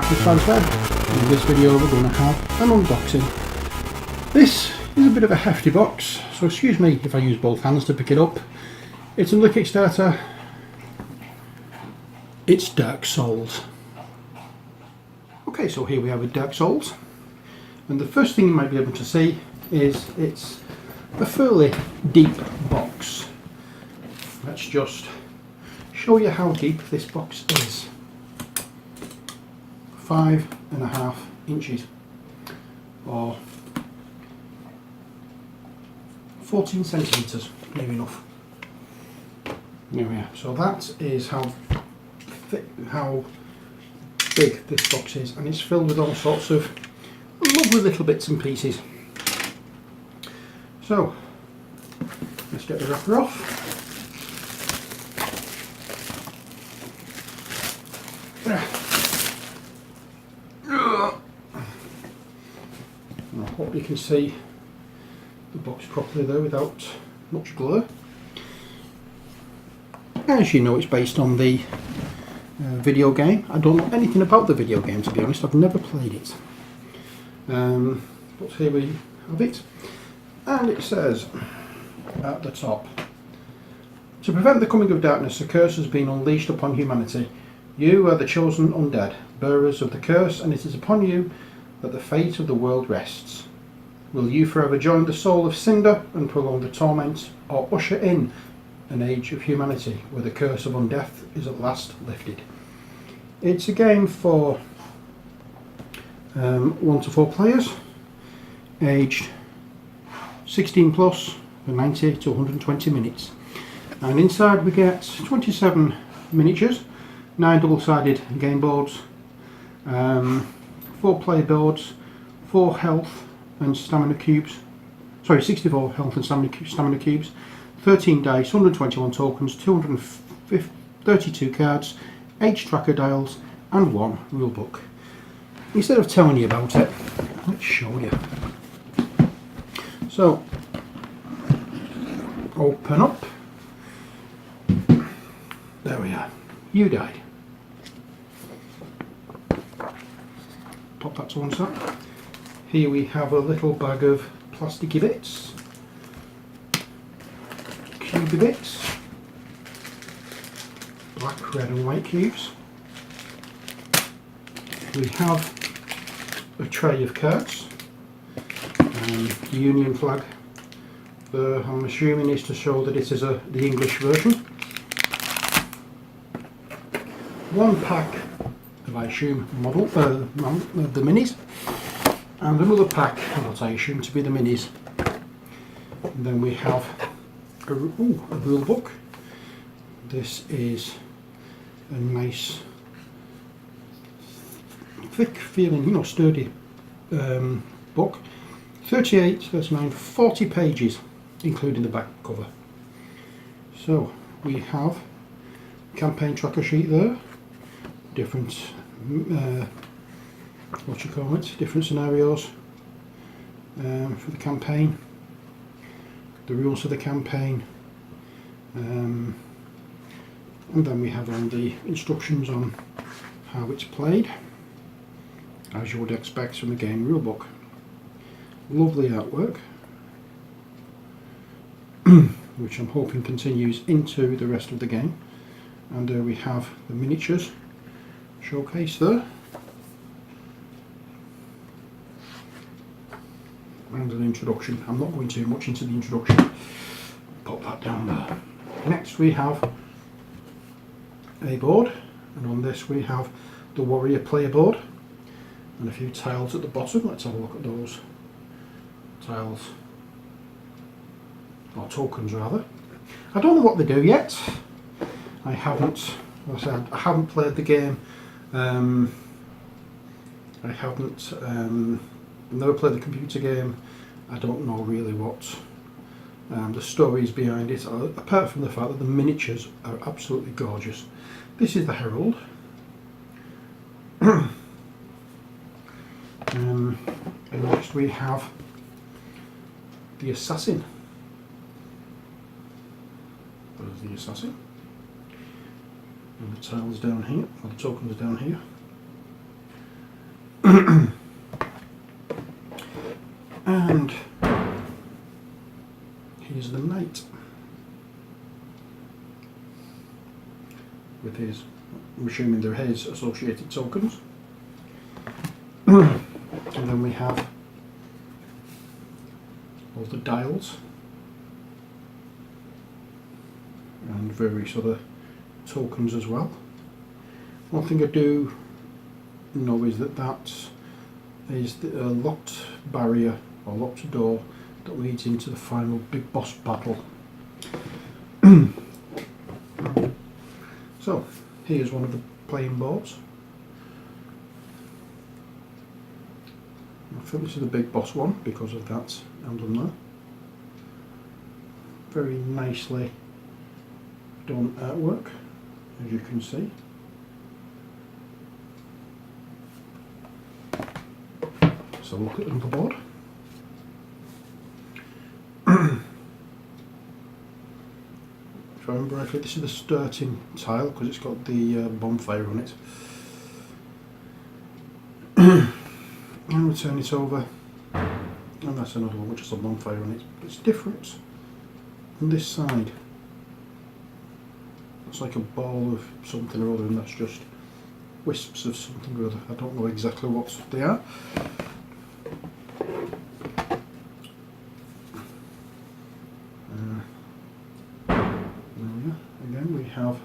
practice transfer. In this video we're going to have an unboxing. This is a bit of a hefty box, so excuse me if I use both hands to pick it up. It's on the Kickstarter. It's Dark Souls. Okay, so here we have a Dark Souls, and the first thing you might be able to see is it's a fairly deep box. Let's just show you how deep this box is. 5.5 inches or 14 centimetres, near enough. There we are. So that is how thick, how big this box is, and it's filled with all sorts of lovely little bits and pieces. So let's get the wrapper off. I hope you can see the box properly there without much glare. As you know, it's based on the video game. I don't know anything about the video game, to be honest. I've never played it. But here we have it. And it says at the top, to prevent the coming of darkness, a curse has been unleashed upon humanity. You are the chosen undead, bearers of the curse, and it is upon you that the fate of the world rests. Will you forever join the soul of Cinder and prolong the torment, or usher in an age of humanity where the curse of undeath is at last lifted? It's a game for 1 to 4 players, aged 16 plus, for 90 to 120 minutes. And inside we get 27 miniatures, 9 double-sided game boards, 4 play boards, 4 health and stamina cubes, sorry, 64 health and stamina cubes, 13 dice, 121 tokens, 232 cards, 8 tracker dials and 1 rulebook. Instead of telling you about it, let's show you. So, open up. There we are. You died. Pop that to one side. Here we have a little bag of plasticky bits, cubey bits, black, red and white cubes. We have a tray of cards, the Union flag, I'm assuming is to show that it is the English version. One pack of, I assume, the minis, and another pack of what I assume to be the minis. And then we have a rule book. This is a nice thick feeling, sturdy book. 38, 39, 40 pages including the back cover. So we have a campaign tracker sheet there, different different scenarios for the campaign, the rules of the campaign, and then we have on the instructions on how it's played, as you would expect from a game rulebook. Lovely artwork, which I'm hoping continues into the rest of the game. And we have the miniatures showcase there, and an introduction. I'm not going too much into the introduction. Pop that down there. Next we have a board, and on this we have the Warrior player board and a few tiles at the bottom. Let's have a look at those tiles, or tokens rather. I don't know what they do yet. I haven't, as I said, I haven't played the game. I haven't never played the computer game. I don't know really what the stories behind it, apart from the fact that the miniatures are absolutely gorgeous. This is the Herald. And next we have the Assassin. There's the Assassin. And the tiles down here, or the tokens down here. And here's the knight with his, I'm assuming they're his associated tokens. And then we have all the dials and various other tokens as well. One thing I do know is that is the locked barrier or locked door that leads into the final big boss battle. So here's one of the playing boards. I think this is the big boss one because of that emblem there. Very nicely done artwork, as you can see. So look at another board. If I remember rightly, this is the starting tile because it's got the bonfire on it. And we turn it over, and that's another one which has a bonfire on it. But it's different on this side. It's like a ball of something or other, and that's just wisps of something or other. I don't know exactly what they are. Again, we have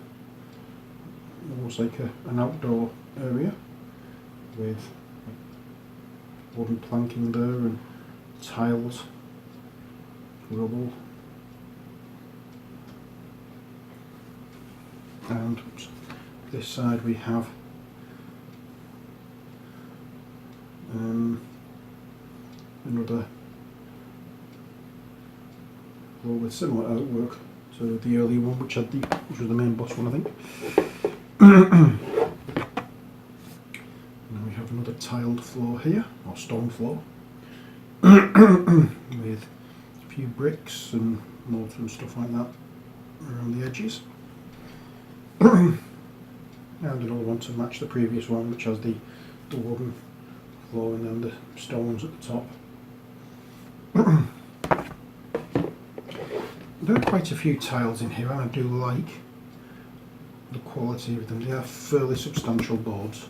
almost like an outdoor area with wooden planking there and tiles, rubble, and this side we have another wall with similar artwork to the earlier one, which was the main boss one, I think. And we have another tiled floor here, or stone floor, with a few bricks and mortar and stuff like that around the edges. And another one to match the previous one, which has the wooden floor and then the stones at the top. There are quite a few tiles in here, and I do like the quality of them. They are fairly substantial boards.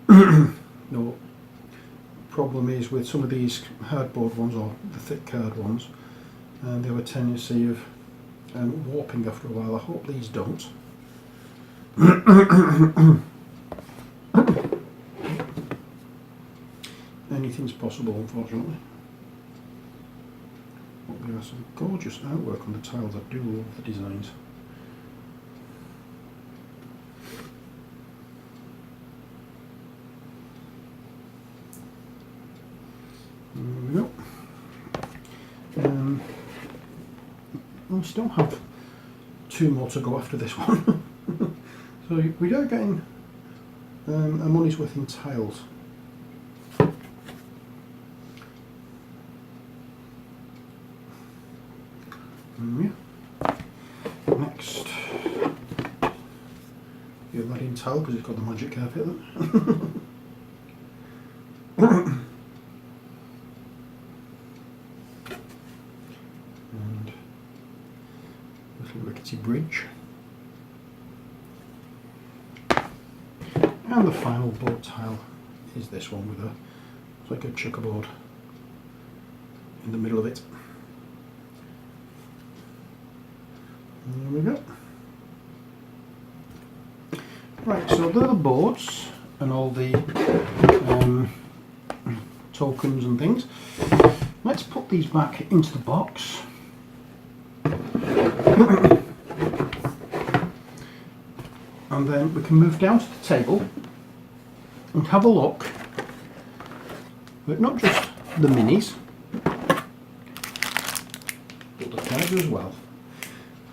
No problem is with some of these hardboard ones, or the thick card ones, they have a tendency of warping after a while. I hope these don't. Anything's possible, unfortunately. But there are some gorgeous artwork on the tiles. I do love the designs. There we go. We still have two more to go after this one. So we are getting a money's worth in tiles. Next, the Aladdin tile because it's got the magic carpet there. And little rickety bridge. And the final board tile is this one with it's like a checkerboard in the middle of it. There we go. Right, so they're the boards and all the tokens and things. Let's put these back into the box. And then we can move down to the table and have a look at not just the minis, but the cards as well.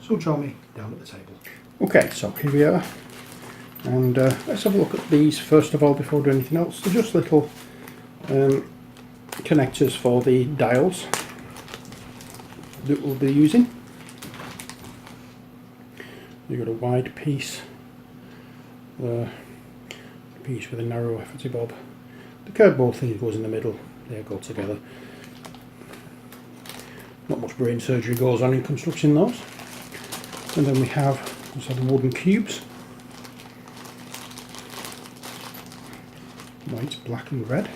So join me down at the table. Okay, so here we are, and let's have a look at these first of all before we do anything else. They're just little connectors for the dials that we'll be using. You've got a wide piece, a piece with a narrow efforty bob. The cardboard thing goes in the middle, they go together. Not much brain surgery goes on in constructing those. And then we have the wooden cubes. White, black and red.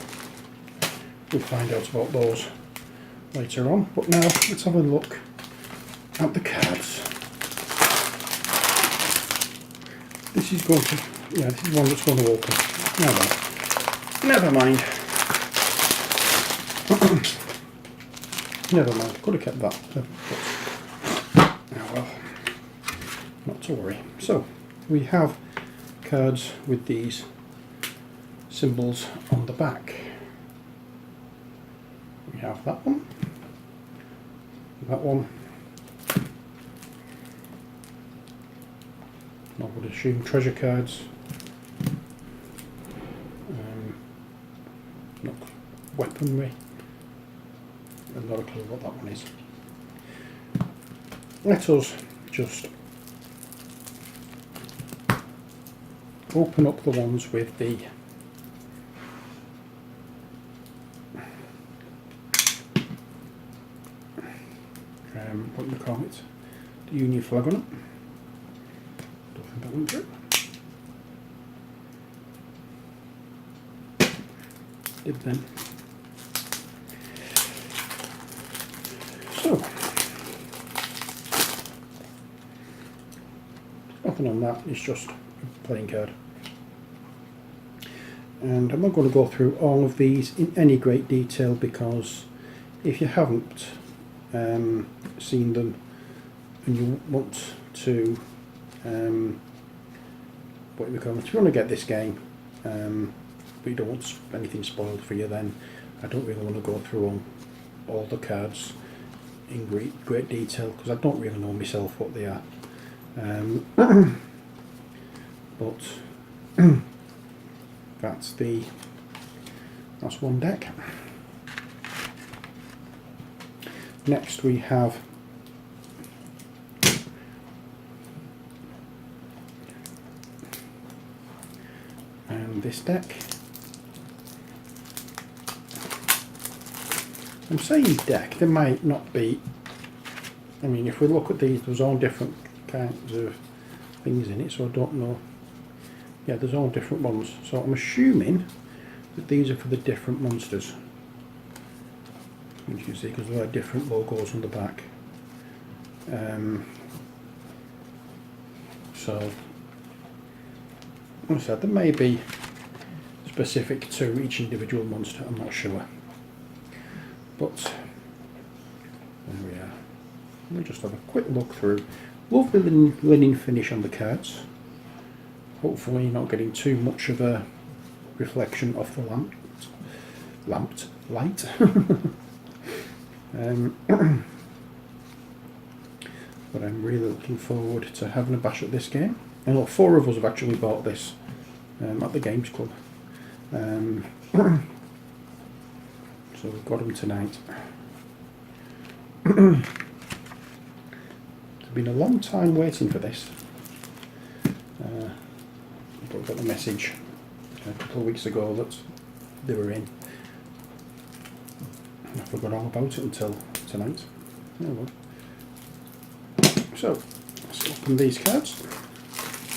We'll find out about those later on, but now let's have a look at the cards. This is going to, yeah, this is one that's going to open. Never mind. Never mind, could have kept that. Oh well, not to worry. So, we have cards with these symbols on the back. We have that one, I would assume treasure cards, not weaponry, I've not a clue what that one is. Let us just open up the ones with the what do we call it? The Union flag on it. Don't think that went through. Did then. So, nothing on that, it's just a playing card. And I'm not going to go through all of these in any great detail, because if you haven't seen them and you want to what you call it, if you want to get this game but you don't want anything spoiled for you, then I don't really want to go through all the cards in great detail, because I don't really know myself what they are. But that's one deck. Next we have this deck. I'm saying deck, there might not be, I mean if we look at these, there's all different kinds of things in it, so I don't know. Yeah, there's all different ones, so I'm assuming that these are for the different monsters. As you can see, because there are different logos on the back. So, like I said, there may be specific to each individual monster, I'm not sure. But there we are. Let me just have a quick look through. Lovely linen finish on the cards. Hopefully not getting too much of a reflection off the light. But I'm really looking forward to having a bash at this game. And look, 4 of us have actually bought this at the Games Club. So we've got them tonight. It's been a long time waiting for this. But we got the message a couple of weeks ago that they were in. I forgot all about it until tonight. Oh well. So, let's open these cards.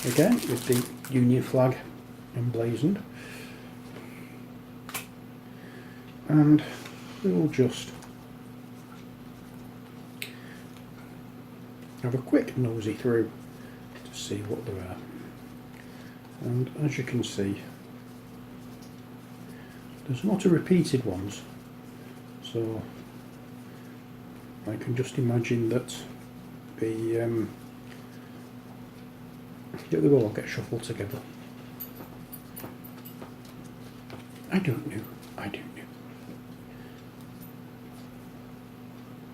Again, with the Union flag emblazoned. And we will just have a quick nosy through to see what there are. And as you can see, there's a lot of repeated ones, so I can just imagine that they will all get shuffled together. I don't know.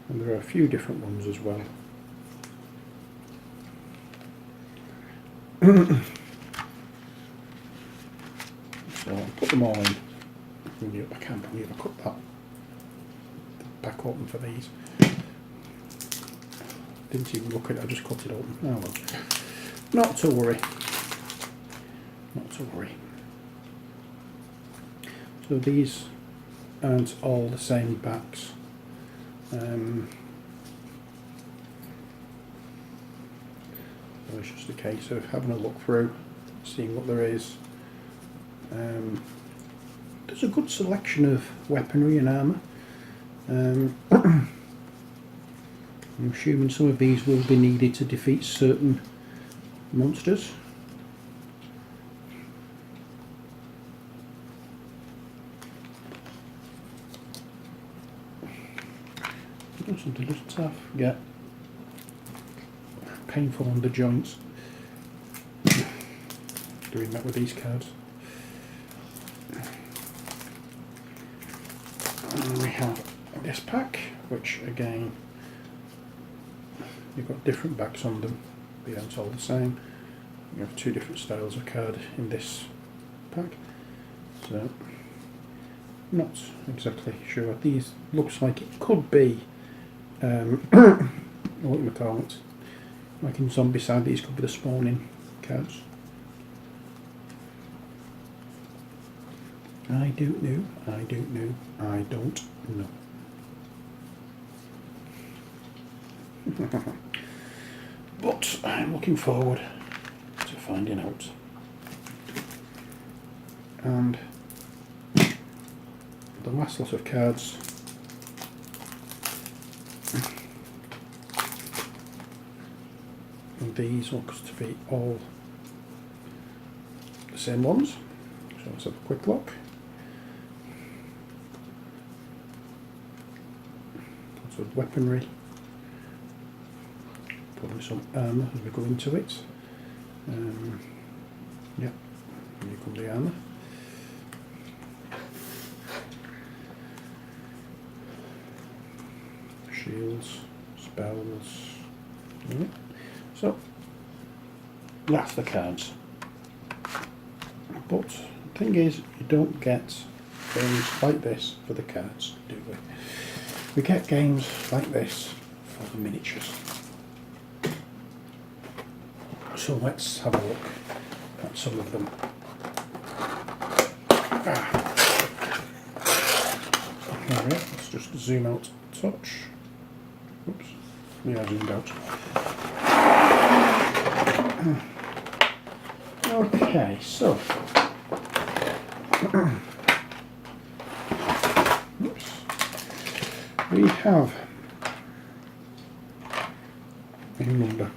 And there are a few different ones as well. So I'll put them all in. I can't believe I cut that back open for these. Didn't even look at it, I just cut it open. Oh well. Not to worry. So these aren't all the same backs. So it's just a case of having a look through, seeing what there is. There's a good selection of weaponry and armour. I'm assuming some of these will be needed to defeat certain monsters. Something just tough, get painful on the joints doing that with these cards. And we have this pack, which again, you've got different backs on them, they aren't all the same. You have two different styles of card in this pack, so not exactly sure what these looks like. It could be what do we call it, like in Zombicide, these could be the spawning cards. I don't know, I don't know, I don't know. But I'm looking forward to finding out. And the last lot of cards and these looks to be all the same ones, so let's have a quick look. Lots of weaponry, probably some armour as we go into it. Yeah, here comes the armour. Shields, spells. Yeah. So that's the cards. But the thing is, you don't get games like this for the cards, do we? We get games like this for the miniatures. So let's have a look at some of them. Alright, let's just zoom out a touch. Oops, yeah, I zoomed out. Okay, so oops, we have a number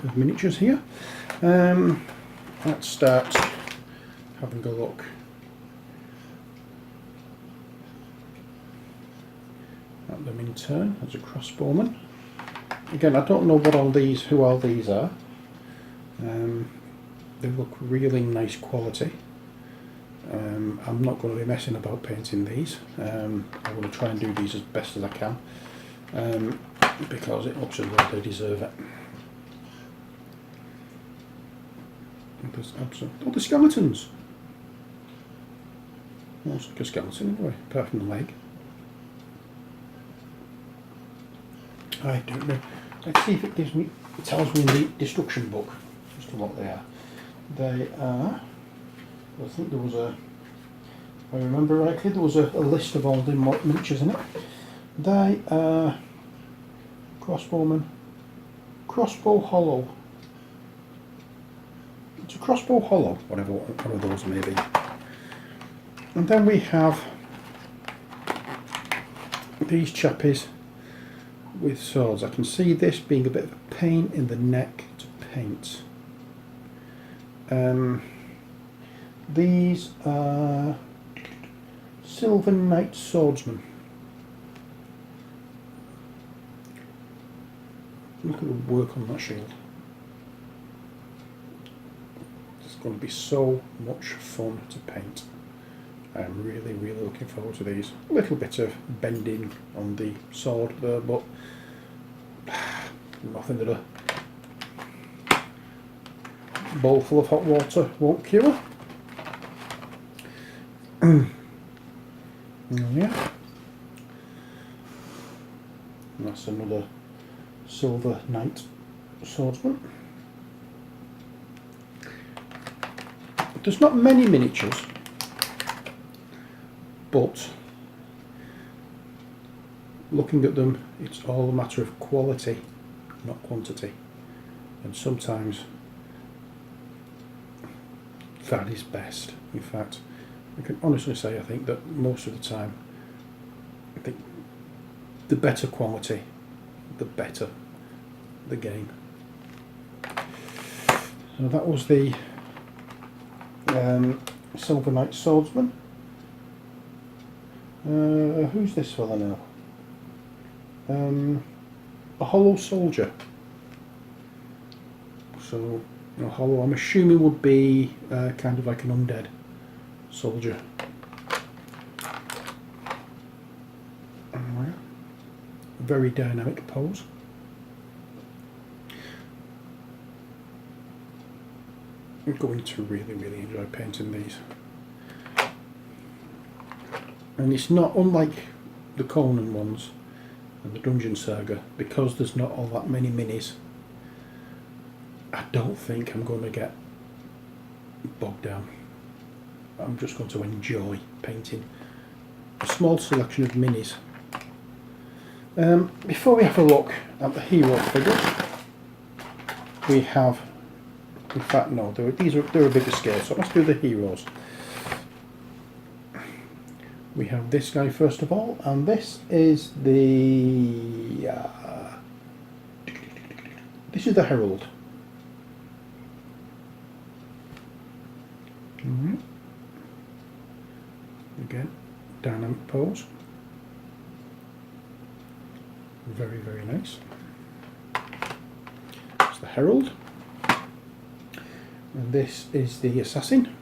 of miniatures here. Let's start having a look at them in turn. There's a crossbowman. Again, I don't know who all these are. They look really nice quality. I'm not going to be messing about painting these. I'm going to try and do these as best as I can, because it looks as though they deserve it. There's absolutely, the skeletons! Well, it's like a skeleton anyway, apart from the leg. I don't know. Let's see if it tells me in the destruction book as to what they are. They are, I think there was if I remember rightly, there was a list of all the miniatures in it. They are crossbowman, crossbow hollow. It's a crossbow hollow, whatever one of those may be. And then we have these chappies with swords. I can see this being a bit of a pain in the neck to paint. These are Silver Knight Swordsman. Look at the work on that shield. It's going to be so much fun to paint. I'm really, really looking forward to these. A little bit of bending on the sword there, but nothing that a bowl full of hot water won't cure. Yeah. And that's another Silver Knight Swordsman. But there's not many miniatures but looking at them, it's all a matter of quality, not quantity, and sometimes that is best. In fact, I can honestly say I think that most of the time, I think the better quality, the better the game. So that was the Silver Knight Swordsman. Who's this fella now? A Hollow Soldier. So a Hollow, I'm assuming, would be kind of like an undead soldier. Very dynamic pose. I'm going to really enjoy painting these. And it's not unlike the Conan ones and the Dungeon Saga, because there's not all that many minis. I don't think I'm going to get bogged down. I'm just going to enjoy painting a small selection of minis. Before we have a look at the hero figures, we have, in fact no, they're a bigger scale, so let's do the heroes. We have this guy first of all, and this is the Herald. Again, dynamic pose. Very nice. It's the Herald. And this is the Assassin.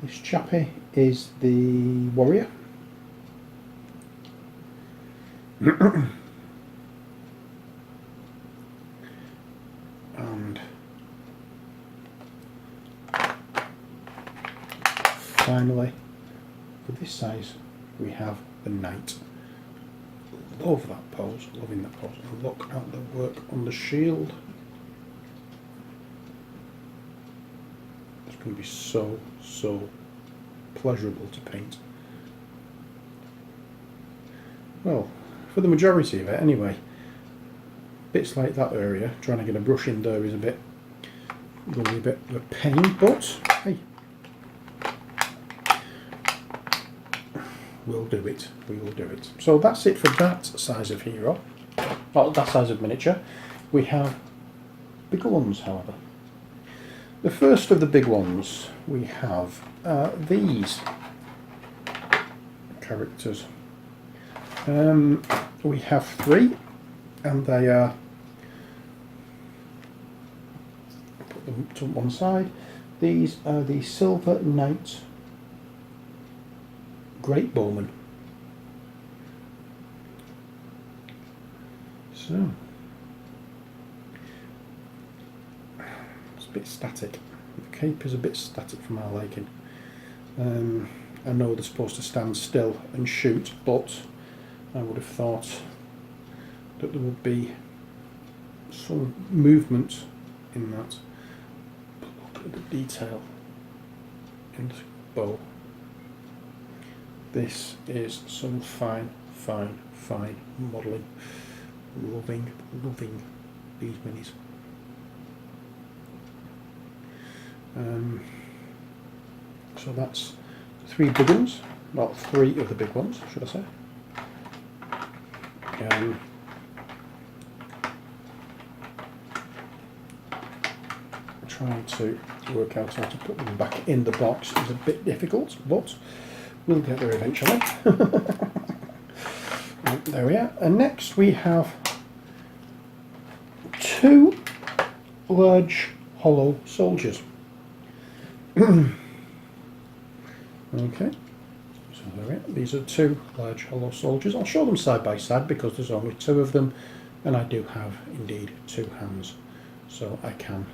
This chappie is the Warrior. And finally, for this size, we have the Knight. Love that pose, loving that pose. And look at the work on the shield. It's going to be so pleasurable to paint. Well, for the majority of it anyway. Bits like that area, trying to get a brush in there is a bit, going to be a bit of a pain, but hey, we'll do it, we will do it. So that's it for that size of hero, well, that size of miniature. We have bigger ones, however. The first of the big ones, we have these characters. We have three, and they are, put them to one side. These are the Silver Knight Great Bowman. So it's a bit static. The cape is a bit static for my liking. I know they're supposed to stand still and shoot, but I would have thought that there would be some movement in that. But look at the detail in the bow. This is some fine modelling. Loving these minis. So that's three big ones, well, three of the big ones, should I say. Trying to work out how to put them back in the box is a bit difficult, but we'll get there eventually. There we are. And next we have two large hollow soldiers. Okay, so there we are. These are two large hollow soldiers. I'll show them side by side because there's only two of them, and I do have indeed two hands, so I can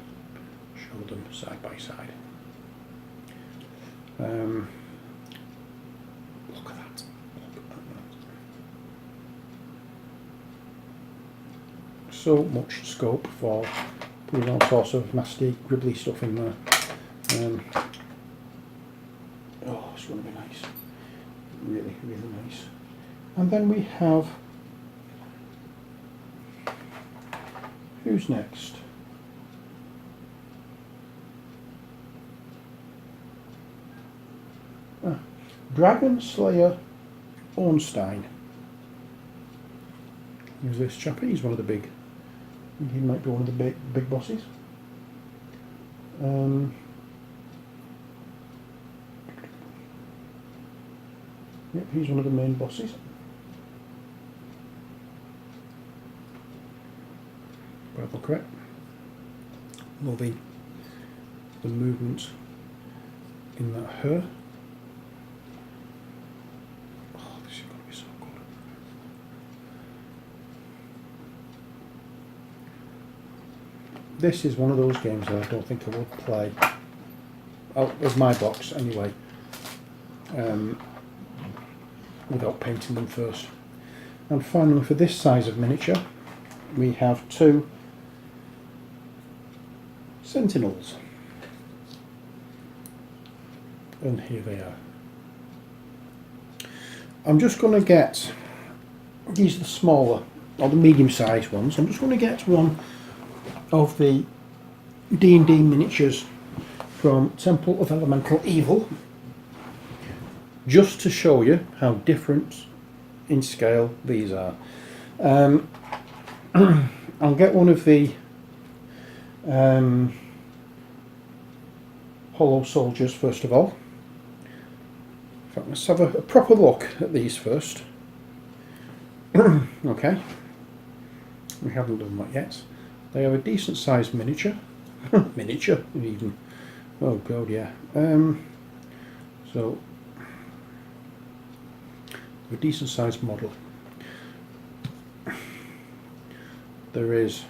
show them side by side. Look at that. so much scope for putting all sorts of nasty, gribbly stuff in there. Oh, it's going to be nice. Really, really nice. And then we have... Who's next? Dragon Slayer Ornstein. Who's this chappie? He's one of the big... He might be one of the big bosses. Yep, he's one of the main bosses. Bible correct. Loving the movement in that hair. Oh, this is going to be so good. This is one of those games that I don't think I would play out of my box anyway, without painting them first. And finally, for this size of miniature, we have 2 Sentinels, and here they are. I'm just going to get, these are the smaller or the medium sized ones. I'm just going to get one of the D&D miniatures from Temple of Elemental Evil, just to show you how different in scale these are. I'll get one of the Hollow Soldiers first of all. In fact, let's have a proper look at these first. Okay, we haven't done that yet. They are a decent sized miniature. Miniature even. Oh god, yeah. So a decent sized model. There is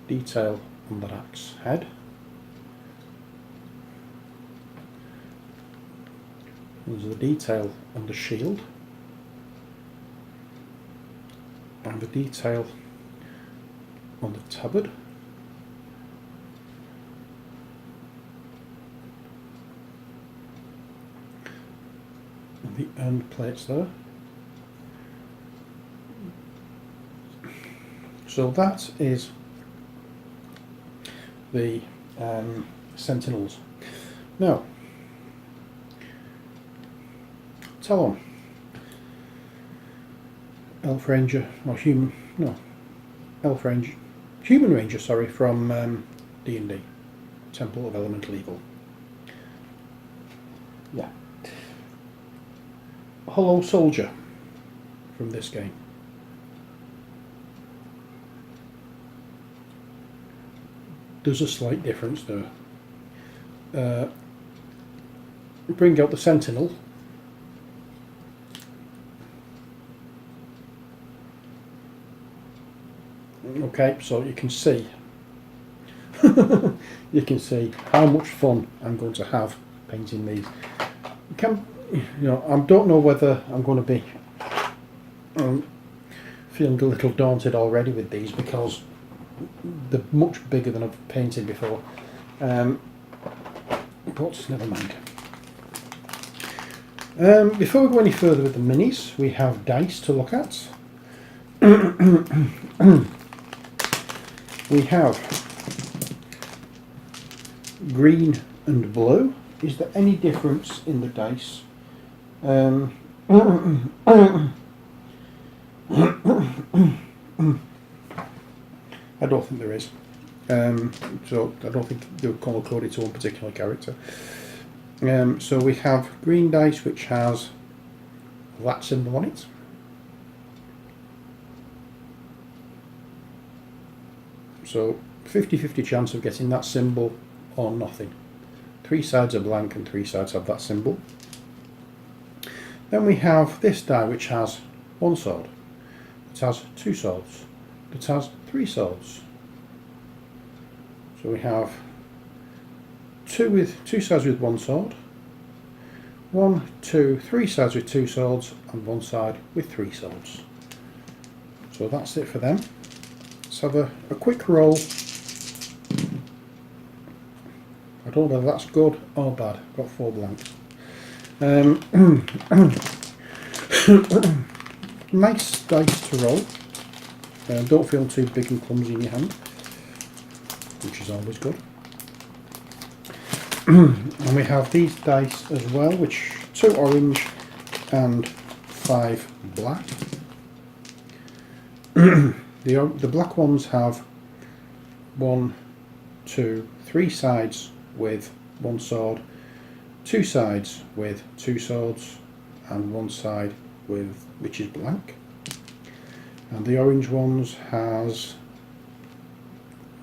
detail on the axe head. There's the detail on the shield. And the detail on the tabard. And the end plates there. So that is the Sentinels. Now, Talon, Elf Ranger, or Human, no, Elf Ranger, Human Ranger, sorry, from D&D, Temple of Elemental Evil. Yeah. Hollow Soldier from this game. There's a slight difference there. Bring out the Sentinel. Okay, so you can see you can see how much fun I'm going to have painting these. I don't know whether I'm going to be feeling a little daunted already with these, because they're much bigger than I've painted before, but never mind. Before we go any further with the minis, we have dice to look at. We have green and blue. Is there any difference in the dice? I don't think there is. So I don't think they're color coded to one particular character. So we have green dice, which has that symbol on it. So 50-50 chance of getting that symbol or nothing. 3 sides are blank and 3 sides have that symbol. Then we have this die, which has 1 sword. It has 2 swords. It has 3 swords. So we have 2 sides with 1 sword, 1, 2, 3 sides with 2 swords, and 1 side with 3 swords. So that's it for them. have a quick roll. I don't know whether that's good or bad. Got 4 blanks. Nice dice to roll. Don't feel too big and clumsy in your hand, which is always good. And we have these dice as well, which 2 orange and 5 black. The black ones have 1, 2, 3 sides with 1 sword, 2 sides with 2 swords, and 1 side with which is blank. And the orange ones has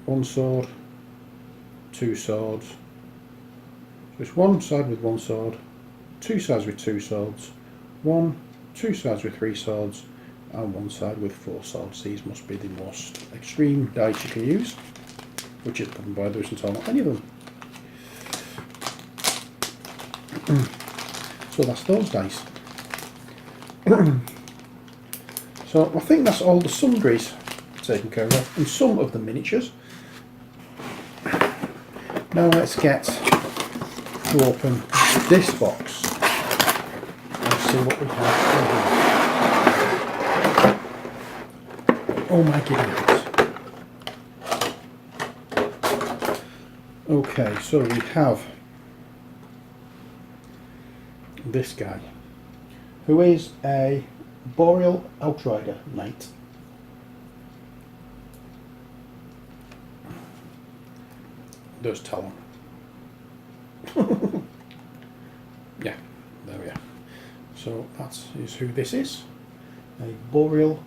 1 sword, 2 swords. So it's 1 side with 1 sword, 2 sides with 2 swords, 2 sides with 3 swords, and 1 side with 4 swords. These must be the most extreme dice you can use, which is probably why there isn't on any of them. So that's those dice. So I think that's all the sundries taken care of, and some of the miniatures. Now let's get to open this box and see what we have in here. Oh my goodness. Okay, so we have this guy, who is a Boreal Outrider Knight. There's Talon. Yeah, there we are. So that is who this is. A Boreal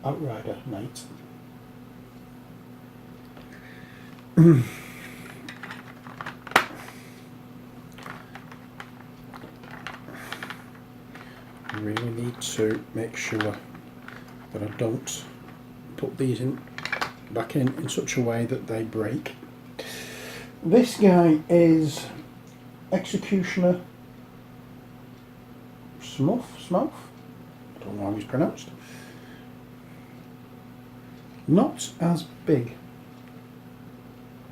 Outrider Knight. I really need to make sure that I don't put these back in such a way that they break. This guy is Executioner Smuff? I don't know how he's pronounced. Not as big.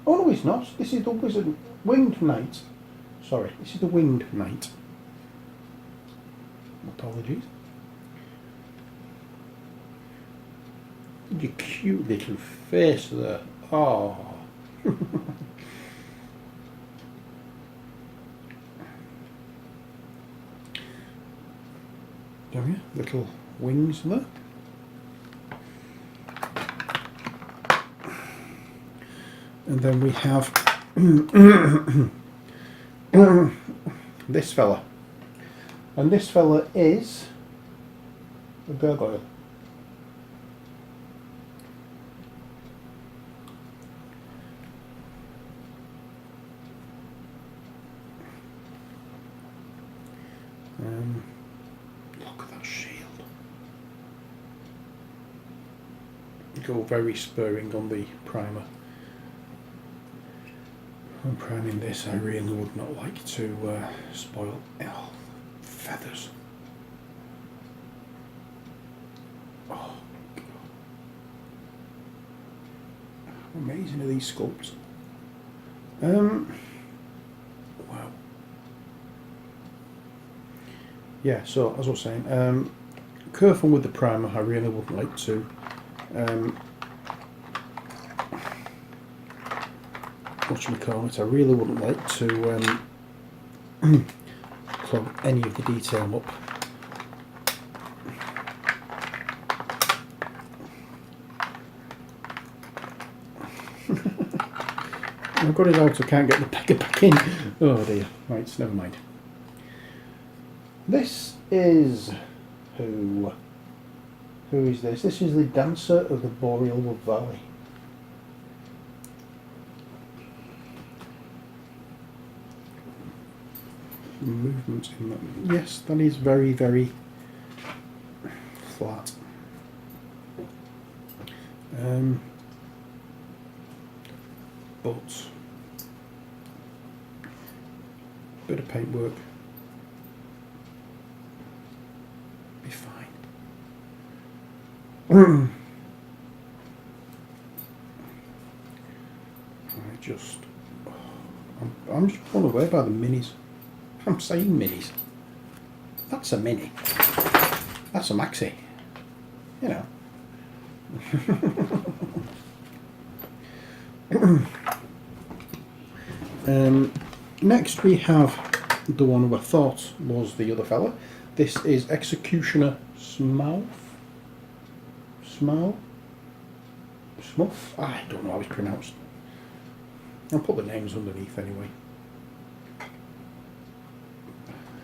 Oh no, he's not. This is the Winged Knight. Sorry, this is the Winged Knight. Apologies. Your cute little face there. Oh. There we are, little wings there. And then we have this fella. And this fella is a gargoyle. Look at that shield. Go very spurring on the primer. I'm priming this. I really would not like to spoil feathers. Oh God. How amazing are these sculpts? Wow. Yeah, so as I was saying, careful with the primer. I really would like to I really wouldn't like to clog any of the detail up. I've got it out, I can't get the packet back in. Oh dear. Right, never mind. This is who is this? This is the Dancer of the Boreal Valley. Movement in that. Yes, that is very, very flat. But bit of paintwork, be fine. just... I'm just blown away by the minis. I'm saying minis. That's a mini. That's a maxi. You know. Next we have the one who I thought was the other fella. This is Executioner Smuff. I don't know how it's pronounced. I'll put the names underneath anyway.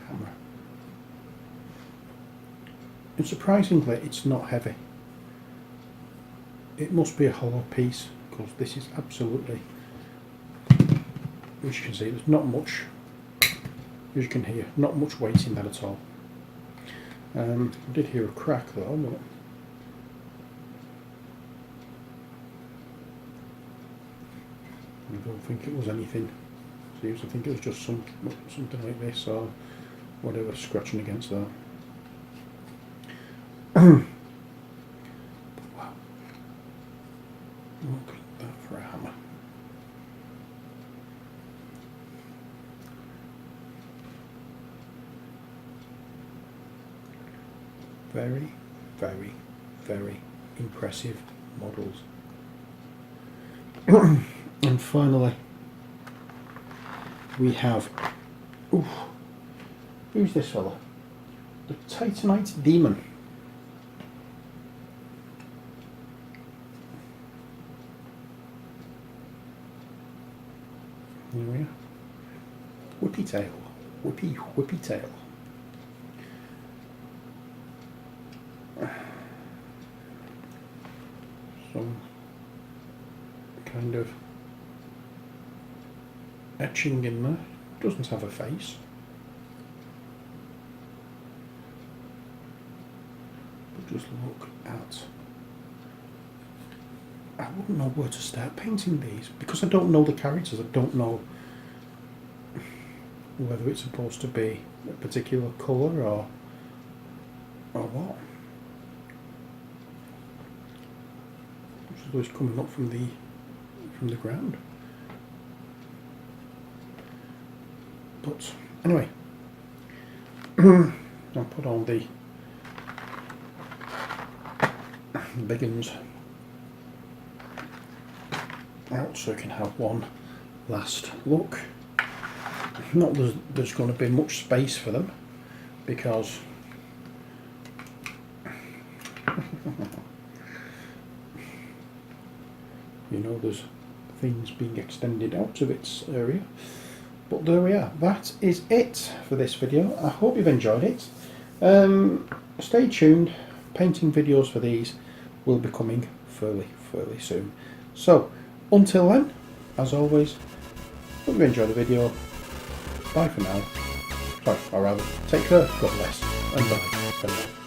Hammer. And surprisingly, it's not heavy. It must be a hollow piece, because this is absolutely, as you can see, there's not much, as you can hear, not much weight in that at all. I did hear a crack though, but I don't think it was anything serious. I think it was just something like this or whatever scratching against that. Wow, look at that for a hammer. Very, very, very impressive models. And finally, we have, who's this fella? The Titanite Demon. Here we are. Whippy tail. Whippy tail. Some kind of etching in there. Doesn't have a face. But just look at... I wouldn't know where to start painting these because I don't know the characters. I don't know whether it's supposed to be a particular colour or what. It's coming up from the ground. But anyway, I'll put on the big ones out so I can have one last look. Not that there's going to be much space for them because you know there's things being extended out of its area. But there we are. That is it for this video. I hope you've enjoyed it. Stay tuned. Painting videos for these will be coming fairly soon. So until then, as always, hope you enjoy the video. Bye for now. Sorry, or rather, take care, God bless, and bye for now.